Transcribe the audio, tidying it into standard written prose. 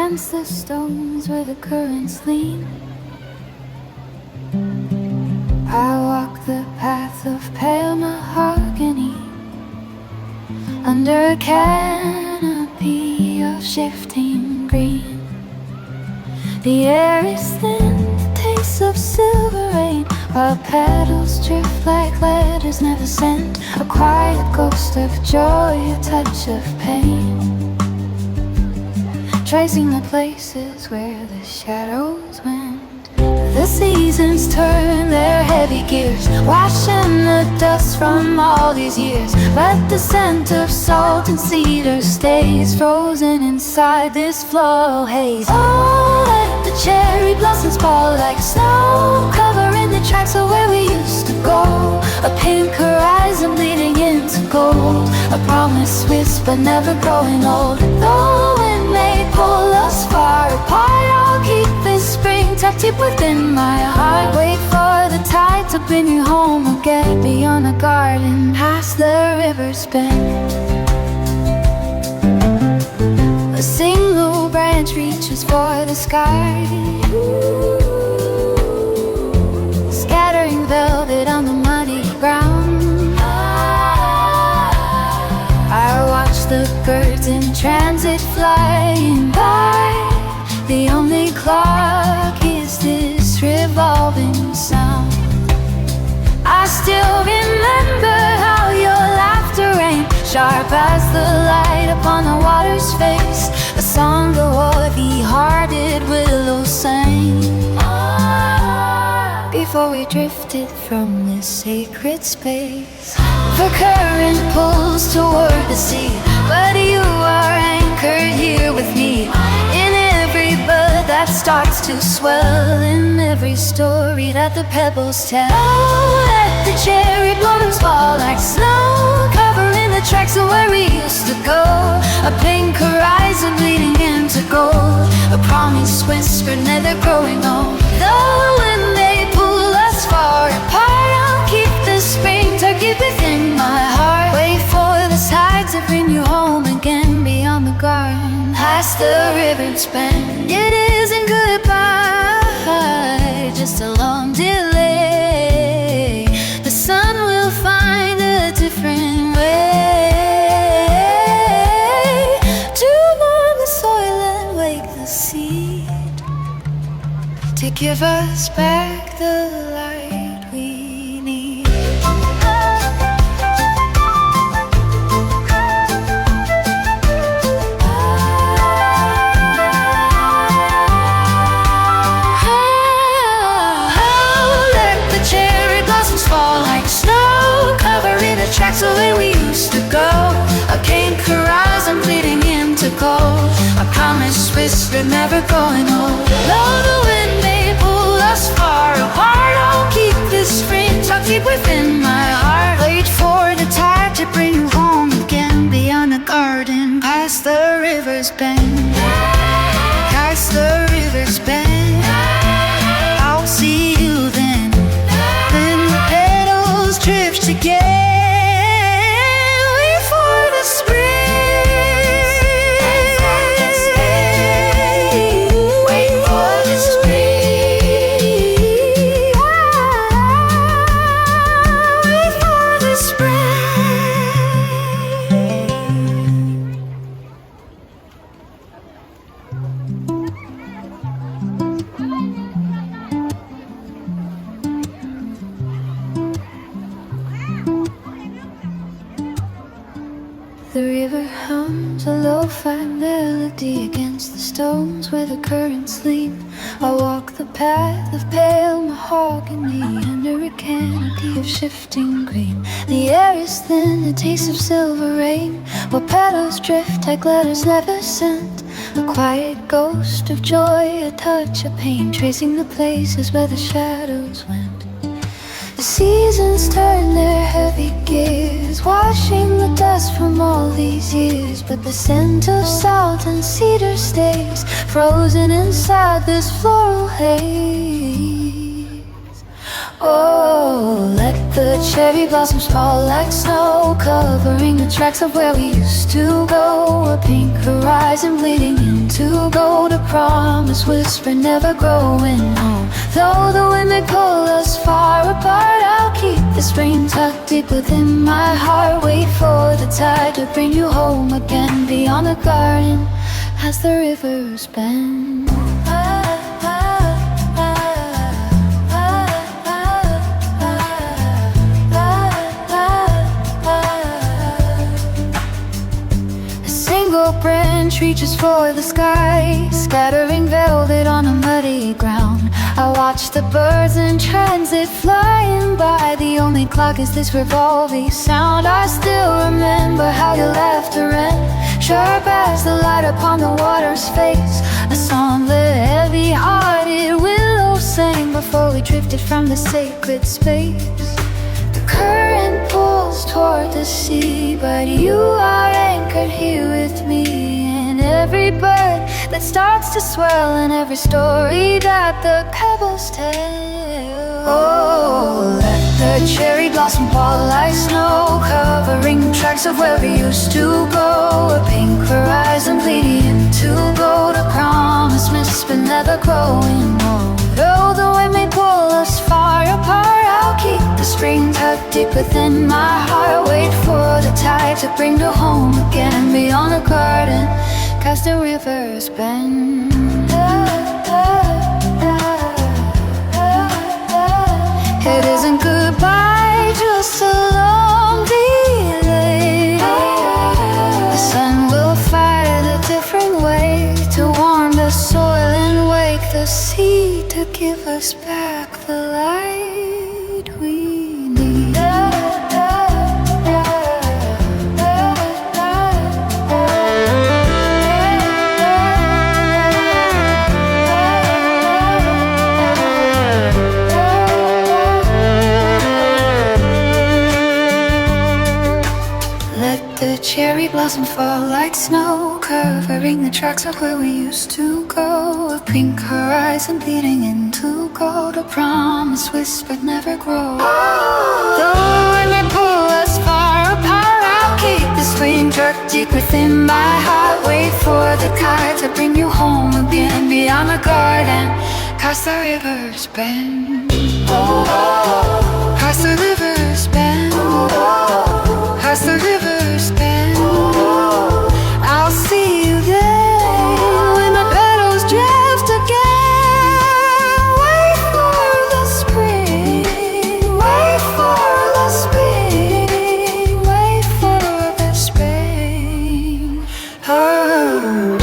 against the stones where the currents lean. I walk the path of pale mahogany under a canopy of shifting green. The air is thin, the taste of silver rain, while petals drift like letters never sent. A quiet ghost of joy, a touch of pain, tracing the places where the shadows went. The seasons turn their heavy gears, washing the dust from all these years. But the scent of salt and cedar stays frozen inside this floral haze. Oh, let the cherry blossoms fall like snow, covering the tracks of where we used to go. A pink horizon bleeding into gold, a promise whisper never growing old. Though it may pull us far apart, I'll keep this spring tucked deep within my heart. Wait for the tide to bring you home again, beyond the garden, past the river's bend. A single branch reaches for the sky, scattering velvet on the muddy ground. I watch the birds in transit flying by. The only clock is this revolving sound. I still remember how your laughter rang, sharp as the light upon the water's face. A song the heavy-hearted willow sang before we drifted from this sacred space. The current pulls toward the sea, but you are anchored here with me. In every bud that starts to swell, in every story that the pebbles tell. Oh, let the cherry blossoms fall like snow, covering the tracks of where we used to go. A pink horizon bleeding into gold, a promise whispered never growing old. Though it may pull us far apart, I'll keep the spring tucked deep within my heart. Wait for the tide to bring you home again, beyond the garden, past the river's bend. It isn't goodbye, just a long delay. The sun will find a different way to warm the soil and wake the seed, to give us back the light we need. Tracks of where we used to go. A pink horizon bleeding into gold, a promise whispered never growing old. Though the wind may pull us far apart, I'll keep this spring tucked deep within my heart. Wait for the tide to bring you home again, beyond the garden, past the river's bend. Past the river's bend, I'll see you then. Then the petals drift together. The river hums a lo-fi melody against the stones where the currents lean. I walk the path of pale mahogany under a canopy of shifting green. The air is thin, the taste of silver rain, while petals drift like letters never sent. A quiet ghost of joy, a touch of pain, tracing the places where the shadows went. The seasons turn their heavy gears, washing the dust from all these years. But the scent of salt and cedar stays frozen inside this floral haze. Oh, let The cherry blossoms fall like snow, covering the tracks of where we used to go. A pink horizon bleeding into gold, a promise whisper never growing old. Though the wind may pull us far apart, I'll keep this rain tucked deep within my heart. Wait for the tide to bring you home again, beyond the garden as the rivers bend. Branch reaches for the sky, scattering velvet on a muddy ground. I watch the birds in transit flying by. The only clock is this revolving sound. I still remember how your laughter rang, sharp as the light upon the water's face. A song the heavy-hearted willows sang before we drifted from the sacred space. The current pulls toward the sea, but you are anchored here with me. And every bird that starts to swell, and every story that the pebbles tell. Oh, let the cherry blossom fall like snow, covering the tracks of where we used to go. A pink horizon bleeding into gold, a promise missed but never growing old. Though the wind may pull us far apart, I'll keep the spring tucked deep within my heart. Wait for the tide to bring you home again, beyond the garden as the rivers bend. It isn't goodbye, just a long delay. The sun will find a different way to warm the soil and wake the sea, to give us back the light we need. The cherry blossom fall like snow, covering the tracks of where we used to go. A pink horizon bleeding into gold, a promise whispered never grow. Though when they pull us far apart, I'll keep this wind tucked deep within my heart. Wait for the tide to bring you home again, beyond the garden past the rivers bend. Past the rivers bend. Past the rivers bend. I'll see you then when the petals drift again. Wait for the spring. Wait for the spring. Wait for the spring. Oh.